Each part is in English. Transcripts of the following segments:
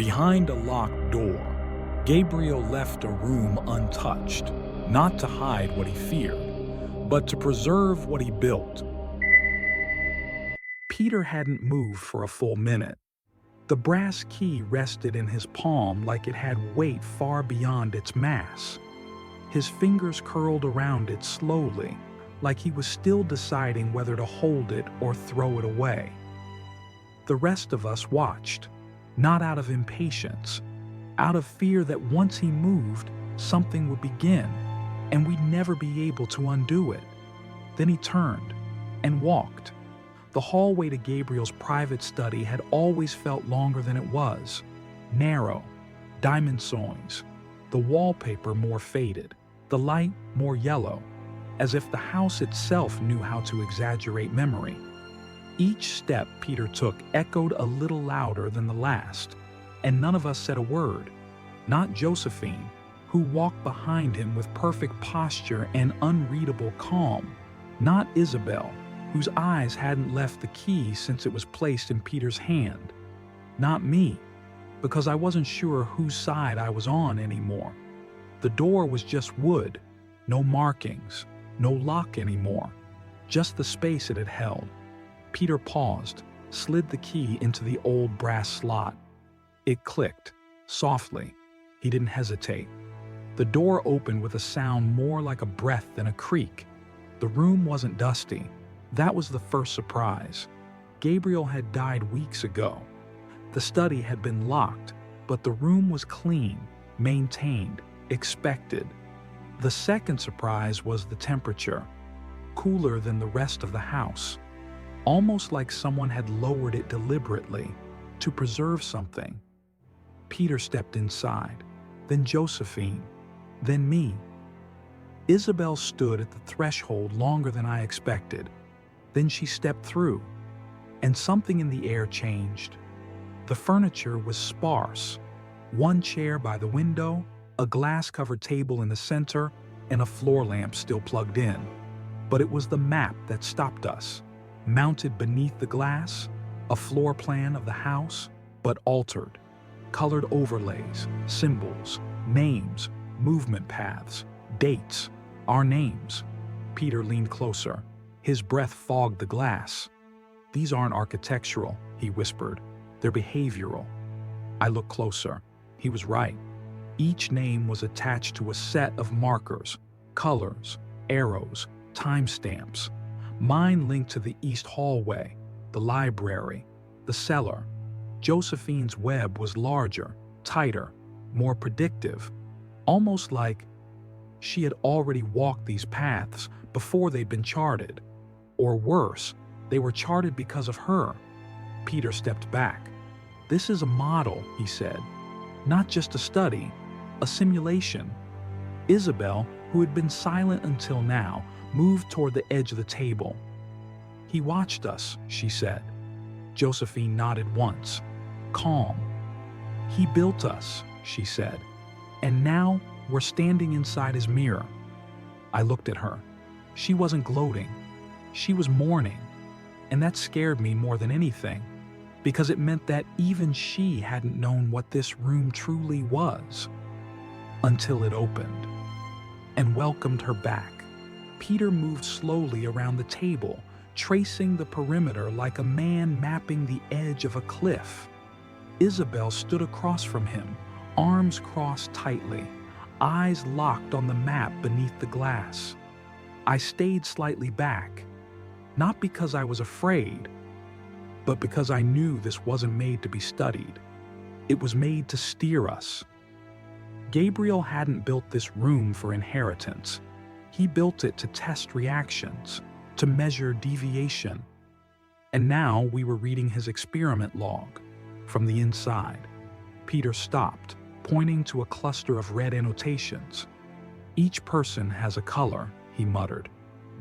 Behind a locked door, Gabriel left a room untouched, not to hide what he feared, but to preserve what he built. Peter hadn't moved for a full minute. The brass key rested in his palm like it had weight far beyond its mass. His fingers curled around it slowly, like he was still deciding whether to hold it or throw it away. The rest of us watched, not out of impatience, out of fear that once he moved, something would begin, and we'd never be able to undo it. Then he turned and walked. The hallway to Gabriel's private study had always felt longer than it was. Narrow, diamond sawings, the wallpaper more faded, the light more yellow, as if the house itself knew how to exaggerate memory. Each step Peter took echoed a little louder than the last, and none of us said a word. Not Josephine, who walked behind him with perfect posture and unreadable calm. Not Isabelle, whose eyes hadn't left the key since it was placed in Peter's hand. Not me, because I wasn't sure whose side I was on anymore. The door was just wood, no markings, no lock anymore, just the space it had held. Peter paused, slid the key into the old brass slot. It clicked, softly. He didn't hesitate. The door opened with a sound more like a breath than a creak. The room wasn't dusty. That was the first surprise. Gabriel had died weeks ago. The study had been locked, but the room was clean, maintained, expected. The second surprise was the temperature, cooler than the rest of the house, almost like someone had lowered it deliberately to preserve something. Peter stepped inside, then Josephine, then me. Isabelle stood at the threshold longer than I expected. Then she stepped through, and something in the air changed. The furniture was sparse. One chair by the window, a glass-covered table in the center, and a floor lamp still plugged in. But it was the map that stopped us. Mounted beneath the glass, a floor plan of the house, but altered. Colored overlays, symbols, names, movement paths, dates, our names. Peter leaned closer. His breath fogged the glass. "These aren't architectural," he whispered. "They're behavioral." I looked closer. He was right. Each name was attached to a set of markers, colors, arrows, timestamps. Mine linked to the east hallway, the library, the cellar. Josephine's web was larger, tighter, more predictive, almost like she had already walked these paths before they'd been charted. Or worse, they were charted because of her. Peter stepped back. "This is a model," he said. "Not just a study, a simulation." Isabelle, who had been silent until now, moved toward the edge of the table. "He watched us," she said. Josephine nodded once, calm. "He built us," she said. "And now we're standing inside his mirror." I looked at her. She wasn't gloating. She was mourning. And that scared me more than anything, because it meant that even she hadn't known what this room truly was. Until it opened and welcomed her back. Peter moved slowly around the table, tracing the perimeter like a man mapping the edge of a cliff. Isabelle stood across from him, arms crossed tightly, eyes locked on the map beneath the glass. I stayed slightly back, not because I was afraid, but because I knew this wasn't made to be studied. It was made to steer us. Gabriel hadn't built this room for inheritance. He built it to test reactions, to measure deviation. And now we were reading his experiment log from the inside. Peter stopped, pointing to a cluster of red annotations. "Each person has a color," he muttered.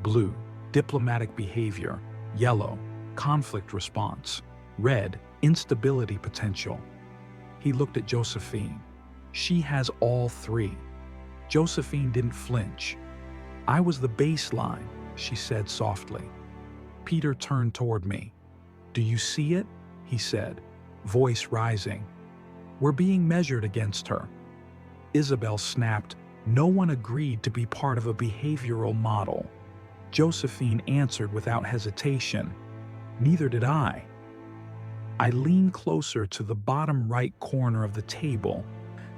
"Blue, diplomatic behavior; yellow, conflict response; red, instability potential." He looked at Josephine. "She has all three." Josephine didn't flinch. "I was the baseline," she said softly. Peter turned toward me. "Do you see it?" he said, voice rising. We're being measured against her." Isabelle snapped, "No one agreed to be part of a behavioral model." Josephine answered without hesitation, "Neither did I." I leaned closer to the bottom right corner of the table.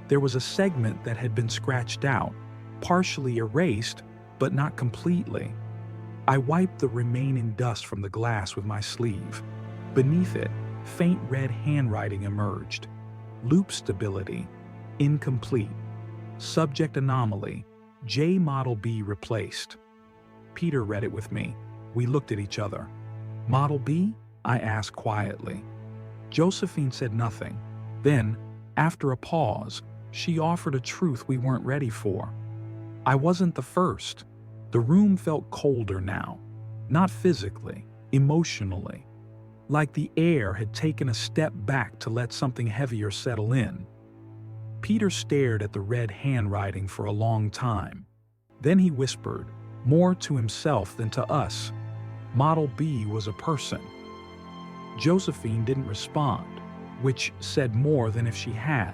There was a segment that had been scratched out, partially erased, but not completely. I wiped the remaining dust from the glass with my sleeve. Beneath it, faint red handwriting emerged. Loop stability, incomplete. Subject anomaly, J Model B replaced. Peter read it with me. We looked at each other. "Model B?" I asked quietly. Josephine said nothing. Then, after a pause, she offered a truth we weren't ready for. I wasn't the first. The room felt colder now. Not physically, emotionally. Like the air had taken a step back to let something heavier settle in. Peter stared at the red handwriting for a long time. Then he whispered, more to himself than to us, "Model B was a person." Josephine didn't respond, which said more than if she had.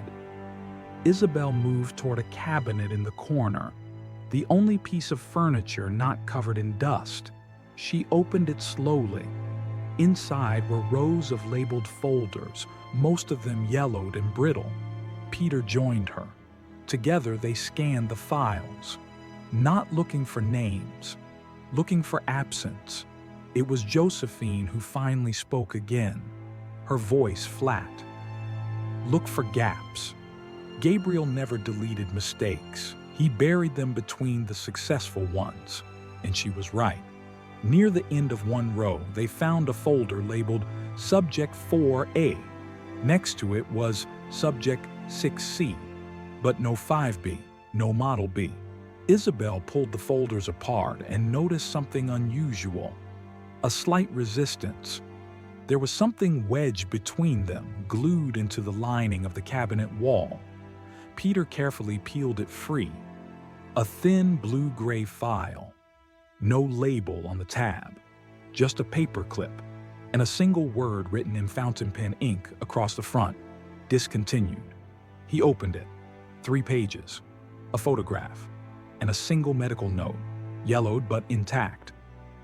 Isabelle moved toward a cabinet in the corner, the only piece of furniture not covered in dust. She opened it slowly. Inside were rows of labeled folders, most of them yellowed and brittle. Peter joined her. Together they scanned the files, not looking for names, looking for absence. It was Josephine who finally spoke again, her voice flat. "Look for gaps." Gabriel never deleted mistakes. He buried them between the successful ones, and she was right. Near the end of one row, they found a folder labeled Subject 4A. Next to it was Subject 6C, but no 5B, no Model B. Isabelle pulled the folders apart and noticed something unusual. A slight resistance. There was something wedged between them, glued into the lining of the cabinet wall. Peter carefully peeled it free. A thin blue-gray file. No label on the tab. Just a paper clip, and a single word written in fountain pen ink across the front. Discontinued. He opened it. 3 pages. A photograph. And a single medical note. Yellowed but intact.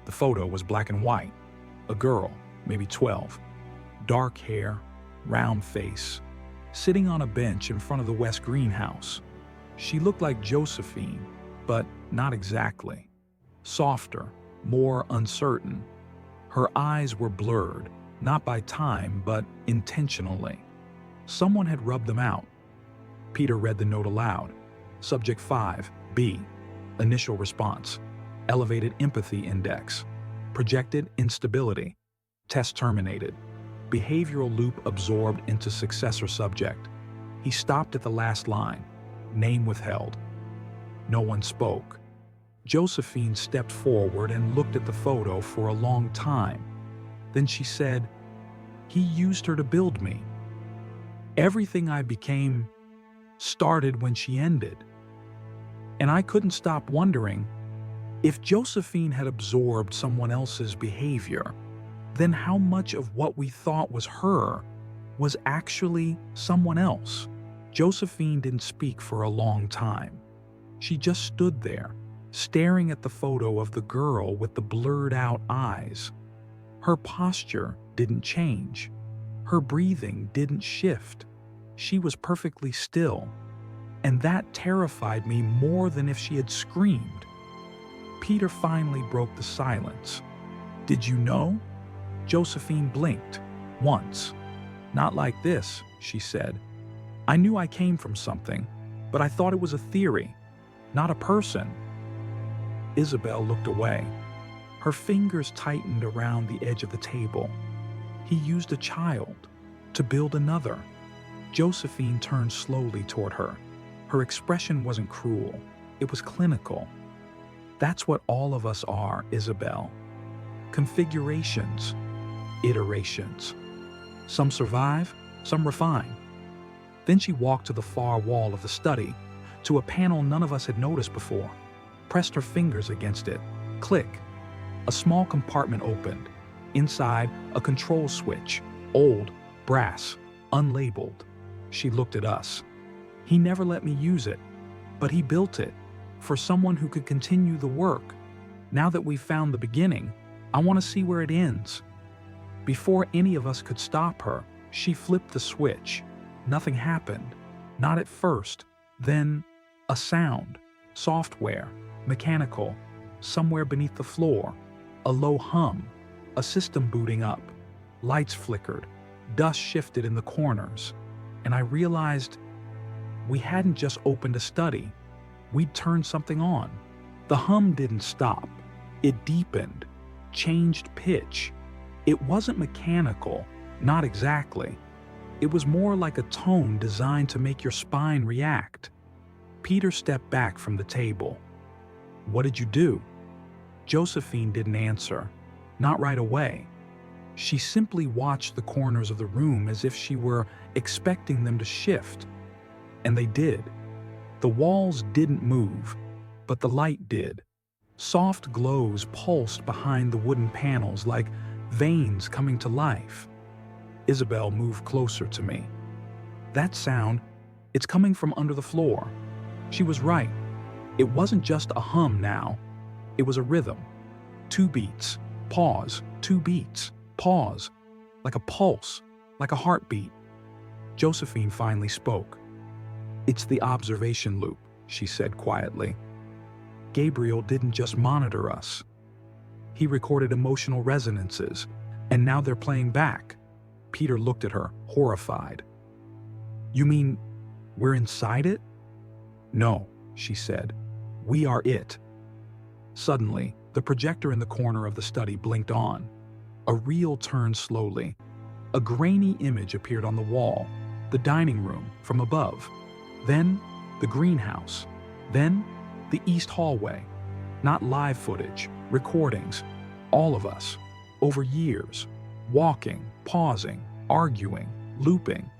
The photo was black and white. A girl, maybe 12. Dark hair, round face, sitting on a bench in front of the West greenhouse. She looked like Josephine, but not exactly. Softer, more uncertain. Her eyes were blurred, not by time, but intentionally. Someone had rubbed them out. Peter read the note aloud. Subject 5, B. Initial response. Elevated empathy index. Projected instability. Test terminated. Behavioral loop absorbed into successor subject. He stopped at the last line. Name withheld. No one spoke. Josephine stepped forward and looked at the photo for a long time. Then she said, "He used her to build me. Everything I became started when she ended." And I couldn't stop wondering, if Josephine had absorbed someone else's behavior, then how much of what we thought was her was actually someone else? Josephine didn't speak for a long time. She just stood there, staring at the photo of the girl with the blurred-out eyes. Her posture didn't change. Her breathing didn't shift. She was perfectly still, and that terrified me more than if she had screamed. Peter finally broke the silence. "Did you know?" Josephine blinked, once. "Not like this," she said. "I knew I came from something, but I thought it was a theory, not a person." Isabelle looked away. Her fingers tightened around the edge of the table. "He used a child to build another." Josephine turned slowly toward her. Her expression wasn't cruel. It was clinical. "That's what all of us are, Isabelle. Configurations, iterations. Some survive, some refine." Then she walked to the far wall of the study, to a panel none of us had noticed before, pressed her fingers against it. Click. A small compartment opened. Inside, a control switch, old, brass, unlabeled. She looked at us. He never let me use it, but he built it for someone who could continue the work. Now that we've found the beginning, I want to see where it ends. Before any of us could stop her, she flipped the switch. Nothing happened. Not at first. Then, a sound. Software. Mechanical. Somewhere beneath the floor. A low hum. A system booting up. Lights flickered. Dust shifted in the corners. And I realized we hadn't just opened a study. We'd turned something on. The hum didn't stop. It deepened. Changed pitch. It wasn't mechanical. Not exactly. It was more like a tone designed to make your spine react. Peter stepped back from the table. "What did you do?" Josephine didn't answer. Not right away. She simply watched the corners of the room as if she were expecting them to shift. And they did. The walls didn't move, but the light did. Soft glows pulsed behind the wooden panels like veins coming to life. Isabelle moved closer to me. "That sound, it's coming from under the floor." She was right. It wasn't just a hum now. It was a rhythm. 2 beats, pause, 2 beats, pause, like a pulse, like a heartbeat. Josephine finally spoke. "It's the observation loop," she said quietly. "Gabriel didn't just monitor us. He recorded emotional resonances, and now they're playing back." Peter looked at her, horrified. "You mean we're inside it?" "No," she said. "We are it." Suddenly, the projector in the corner of the study blinked on. A reel turned slowly. A grainy image appeared on the wall, the dining room from above. Then, the greenhouse. Then, the east hallway. Not live footage, recordings. All of us, over years, walking, pausing, arguing, looping.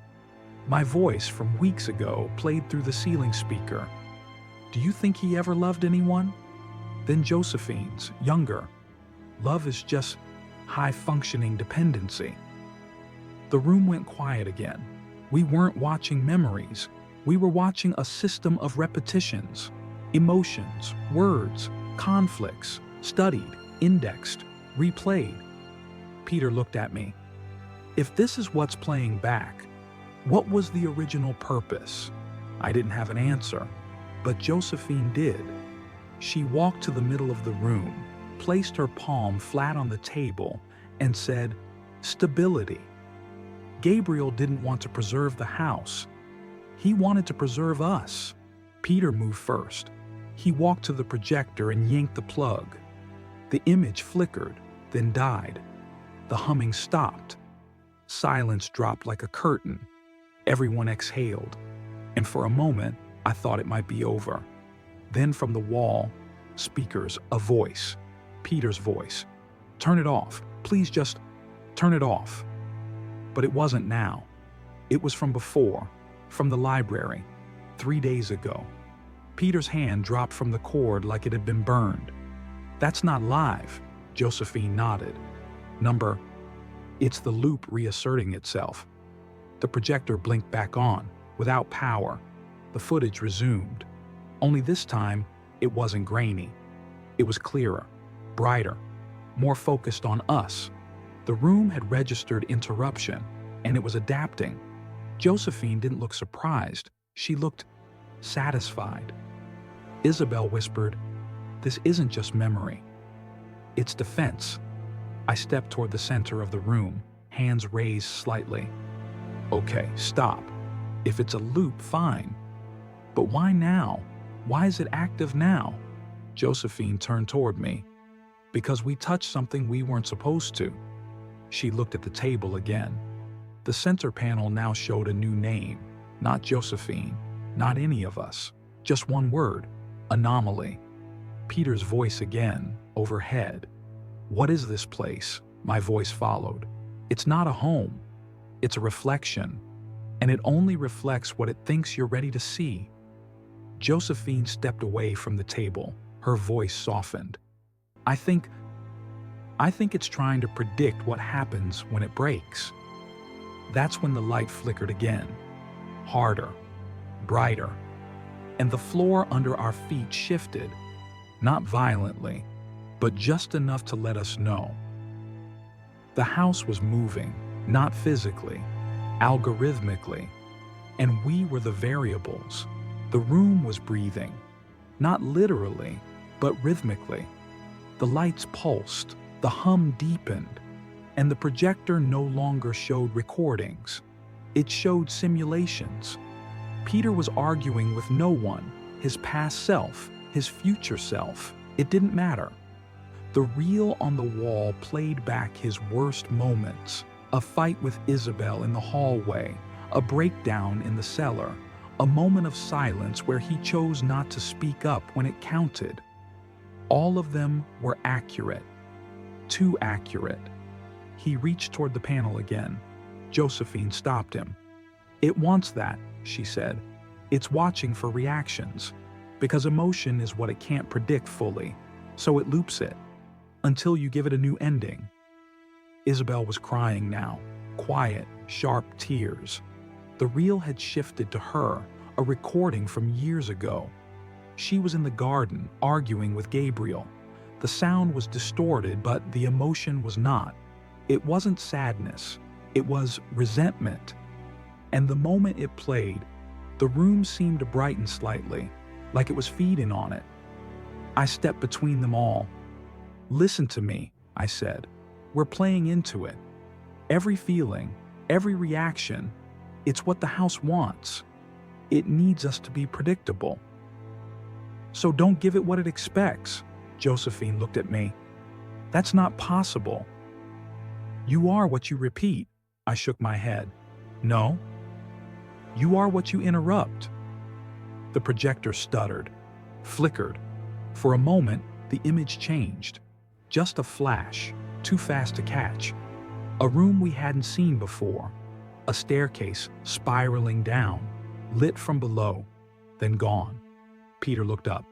My voice from weeks ago played through the ceiling speaker. "Do you think he ever loved anyone?" Then Josephine's, younger. "Love is just high-functioning dependency." The room went quiet again. We weren't watching memories. We were watching a system of repetitions. Emotions, words, conflicts, studied, indexed, replayed. Peter looked at me. "If this is what's playing back, what was the original purpose?" I didn't have an answer, but Josephine did. She walked to the middle of the room, placed her palm flat on the table, and said, "Stability." Gabriel didn't want to preserve the house. He wanted to preserve us. Peter moved first. He walked to the projector and yanked the plug. The image flickered, then died. The humming stopped. Silence dropped like a curtain. Everyone exhaled. And for a moment, I thought it might be over. Then from the wall, speakers, a voice. Peter's voice. "Turn it off. Please just turn it off." But it wasn't now. It was from before, from the library, 3 days ago. Peter's hand dropped from the cord like it had been burned. "That's not live," Josephine nodded. It's the loop reasserting itself." The projector blinked back on, without power. The footage resumed. Only this time, it wasn't grainy. It was clearer, brighter, more focused on us. The room had registered interruption, and it was adapting. Josephine didn't look surprised. She looked satisfied. Isabelle whispered, "This isn't just memory. It's defense." I stepped toward the center of the room, hands raised slightly. "Okay, stop. If it's a loop, fine. But why now? Why is it active now?" Josephine turned toward me. "Because we touched something we weren't supposed to." She looked at the table again. The center panel now showed a new name. Not Josephine, not any of us. Just one word, anomaly. Peter's voice again, overhead. "What is this place?" My voice followed. "It's not a home. It's a reflection. And it only reflects what it thinks you're ready to see." Josephine stepped away from the table. Her voice softened. I think it's trying to predict what happens when it breaks." That's when the light flickered again. harder, brighter, and the floor under our feet shifted, not violently, but just enough to let us know. The house was moving, not physically, algorithmically, and we were the variables. The room was breathing, not literally, but rhythmically. The lights pulsed, the hum deepened, and the projector no longer showed recordings. It showed simulations. Peter was arguing with no one, his past self, his future self. It didn't matter. The reel on the wall played back his worst moments. A fight with Isabelle in the hallway, a breakdown in the cellar, a moment of silence where he chose not to speak up when it counted. All of them were accurate. Too accurate. He reached toward the panel again. Josephine stopped him. "It wants that," she said. "It's watching for reactions. Because emotion is what it can't predict fully, so it loops it, until you give it a new ending." Isabelle was crying now, quiet, sharp tears. The reel had shifted to her, a recording from years ago. She was in the garden, arguing with Gabriel. The sound was distorted, but the emotion was not. It wasn't sadness, it was resentment. And the moment it played, the room seemed to brighten slightly, like it was feeding on it. I stepped between them all. "Listen to me," I said. "We're playing into it. Every feeling, every reaction, it's what the house wants. It needs us to be predictable. So don't give it what it expects." Josephine looked at me. "That's not possible." "You are what you repeat." I shook my head. "No. You are what you interrupt." The projector stuttered, flickered. For a moment, the image changed. Just a flash, too fast to catch. A room we hadn't seen before. A staircase spiraling down, lit from below, then gone. Peter looked up.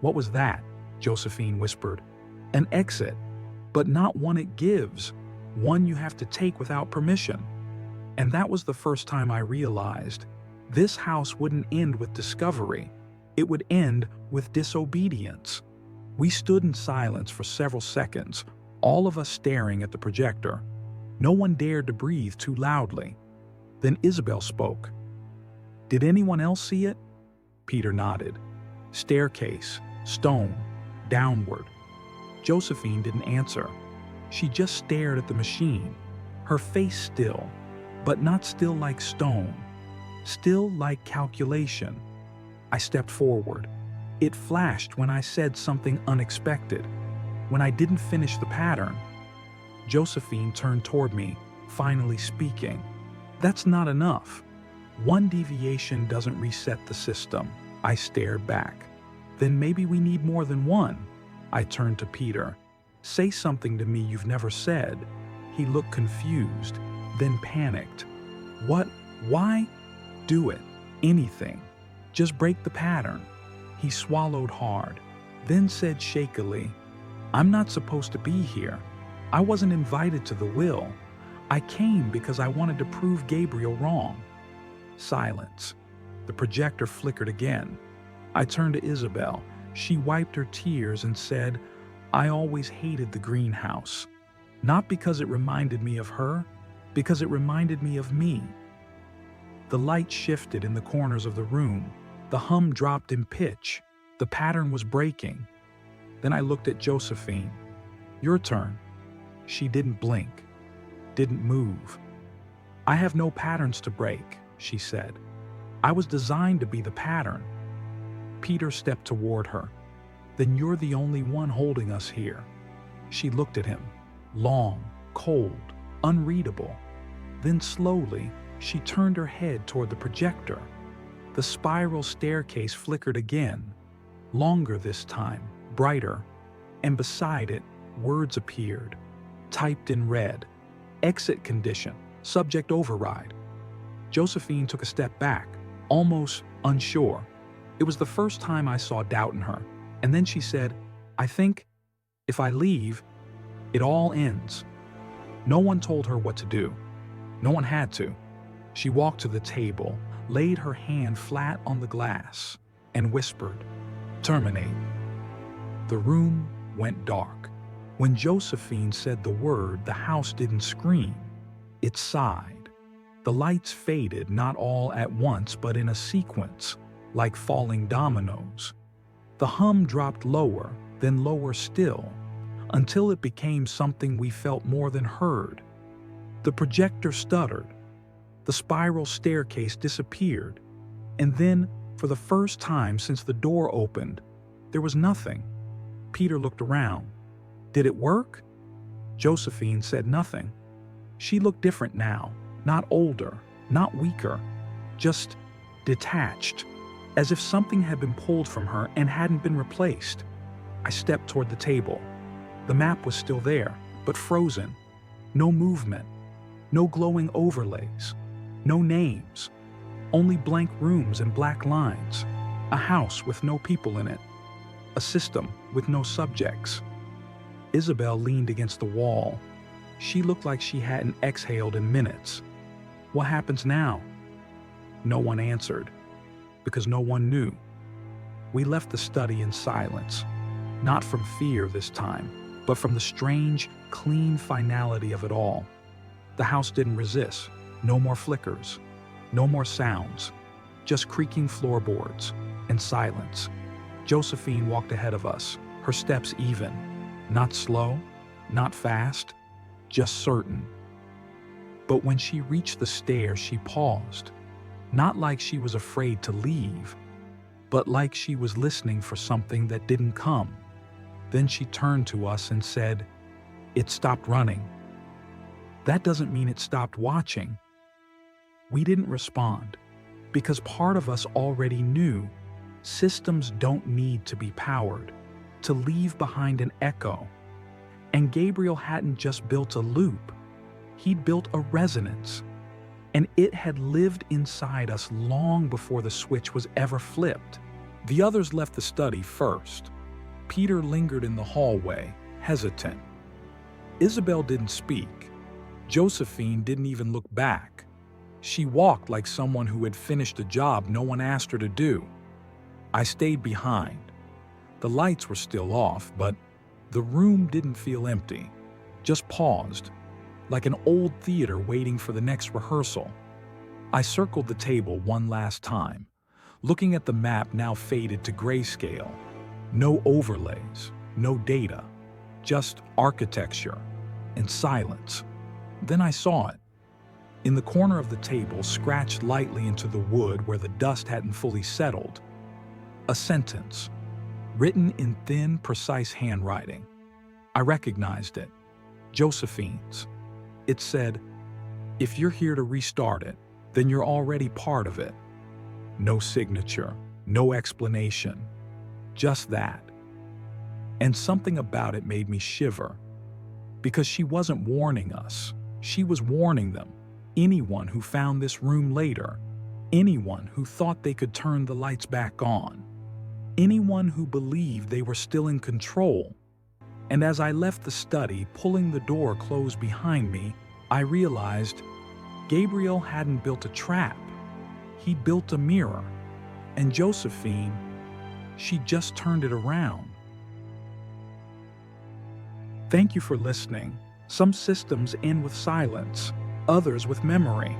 "What was that?" Josephine whispered. "An exit, but not one it gives. One you have to take without permission." And that was the first time I realized this house wouldn't end with discovery. It would end with disobedience. We stood in silence for several seconds, all of us staring at the projector. No one dared to breathe too loudly. Then Isabelle spoke. "Did anyone else see it?" Peter nodded. "Staircase, stone, downward." Josephine didn't answer. She just stared at the machine, her face still, but not still like stone, still like calculation. I stepped forward. It flashed when I said something unexpected, when I didn't finish the pattern. Josephine turned toward me, finally speaking. "That's not enough. One deviation doesn't reset the system." I stared back. "Then maybe we need more than one." I turned to Peter. "Say something to me you've never said." He looked confused, then panicked. "What? Why?" "Do it. Anything. Just break the pattern." He swallowed hard, then said shakily, "I'm not supposed to be here. I wasn't invited to the will. I came because I wanted to prove Gabriel wrong." Silence. The projector flickered again. I turned to Isabelle. She wiped her tears and said, "I always hated the greenhouse. Not because it reminded me of her, because it reminded me of me." The light shifted in the corners of the room. The hum dropped in pitch. The pattern was breaking. Then I looked at Josephine. "Your turn." She didn't blink, didn't move. "I have no patterns to break," she said. "I was designed to be the pattern." Peter stepped toward her. "Then you're the only one holding us here." She looked at him, long, cold, unreadable. Then slowly, she turned her head toward the projector. The spiral staircase flickered again, longer this time, brighter, and beside it, words appeared, typed in red. "Exit condition, subject override." Josephine took a step back, almost unsure. It was the first time I saw doubt in her, and then she said, "I think, if I leave, it all ends." No one told her what to do. No one had to. She walked to the table, laid her hand flat on the glass, and whispered, "Terminate." The room went dark. When Josephine said the word, the house didn't scream. It sighed. The lights faded, not all at once, but in a sequence, like falling dominoes. The hum dropped lower, then lower still, until it became something we felt more than heard. The projector stuttered. The spiral staircase disappeared. And then, for the first time since the door opened, there was nothing. Peter looked around. Did it work? Josephine said nothing. She looked different now, not older, not weaker, just detached, as if something had been pulled from her and hadn't been replaced. I stepped toward the table. The map was still there, but frozen. No movement, no glowing overlays, no names, only blank rooms and black lines, a house with no people in it, a system with no subjects. Isabelle leaned against the wall. She looked like she hadn't exhaled in minutes. What happens now? No one answered, because no one knew. We left the study in silence, not from fear this time, but from the strange, clean finality of it all. The house didn't resist. No more flickers, no more sounds, just creaking floorboards and silence. Josephine walked ahead of us, her steps even, not slow, not fast, just certain. But when she reached the stairs, she paused, not like she was afraid to leave, but like she was listening for something that didn't come. Then she turned to us and said, "It stopped running." That doesn't mean it stopped watching. We didn't respond, because part of us already knew systems don't need to be powered to leave behind an echo. And Gabriel hadn't just built a loop, he'd built a resonance. And it had lived inside us long before the switch was ever flipped. The others left the study first. Peter lingered in the hallway, hesitant. Isabelle didn't speak. Josephine didn't even look back. She walked like someone who had finished a job no one asked her to do. I stayed behind. The lights were still off, but the room didn't feel empty, just paused, like an old theater waiting for the next rehearsal. I circled the table one last time, looking at the map now faded to grayscale. No overlays, no data, just architecture and silence. Then I saw it. In the corner of the table, scratched lightly into the wood where the dust hadn't fully settled, a sentence, written in thin, precise handwriting. I recognized it. Josephine's. It said, "If you're here to restart it, then you're already part of it." No signature, no explanation, just that. And something about it made me shiver, because she wasn't warning us, she was warning them. Anyone who found this room later, anyone who thought they could turn the lights back on, anyone who believed they were still in control. And as I left the study, pulling the door closed behind me, I realized Gabriel hadn't built a trap. He'd built a mirror. And Josephine, she just turned it around. Thank you for listening. Some systems end with silence, others with memory.